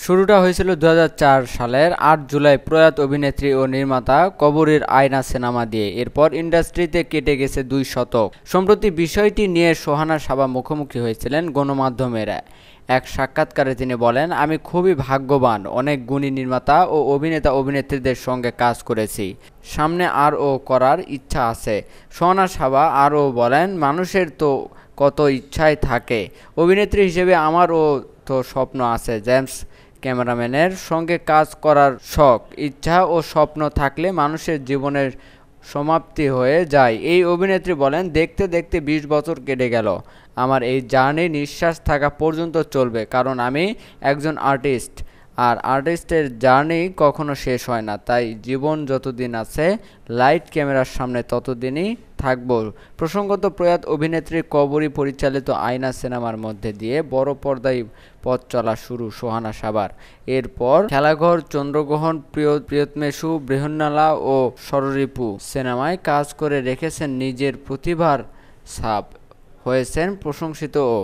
শুরুটা হয়েছিল ২০০৪ সালের ৮ জুলাই প্রয়াত অভিনেত্রী ও নির্মাতা কবরীর আয়না সিনেমা দিয়ে। এরপর ইন্ডাস্ট্রিতে কেটে গেছে ২ শতক। সম্প্রতি বিষয়টি নিয়ে সোহানা সাবা মুখোমুখি হয়েছিলেন গণমাধ্যমের এক সাক্ষাৎকারে। তিনি বলেন, আমি খুবই ভাগ্যবান, অনেক গুণী নির্মাতা ও অভিনেত্রীদের সঙ্গে কাজ করেছি, সামনে আরও করার ইচ্ছা আছে। সোহানা সাবা আরও বলেন, মানুষের তো কত ইচ্ছাই থাকে, অভিনেত্রী হিসেবে আমারও তো স্বপ্ন আছে। জেমস ক্যামেরাম্যানের সঙ্গে কাজ করার শখ, ইচ্ছা ও স্বপ্ন থাকলে মানুষের জীবনের সমাপ্তি হয়ে যায়। এই অভিনেত্রী বলেন, দেখতে দেখতে ২০ বছর কেটে গেল। আমার এই জার্নি নিঃশ্বাস থাকা পর্যন্ত চলবে, কারণ আমি একজন আর্টিস্ট, আর আর্টিস্টের জার্নি কখনো শেষ হয় না। তাই জীবন যতদিন আছে, লাইট ক্যামেরার সামনে ততদিনই থাকব। প্রসঙ্গত, প্রয়াত অভিনেত্রী কবরী পরিচালিত আয়না সিনেমার মধ্যে দিয়ে বড় পর্দায় পথ চলা শুরু সোহানা সাবার। এরপর খেলাঘর, চন্দ্রগ্রহণ, প্রিয়তমেশু, বৃহন্নলা ও ষড়রিপু সিনেমায় কাজ করে রেখেছেন নিজের প্রতিভার ছাপ, হয়েছেন প্রশংসিত ও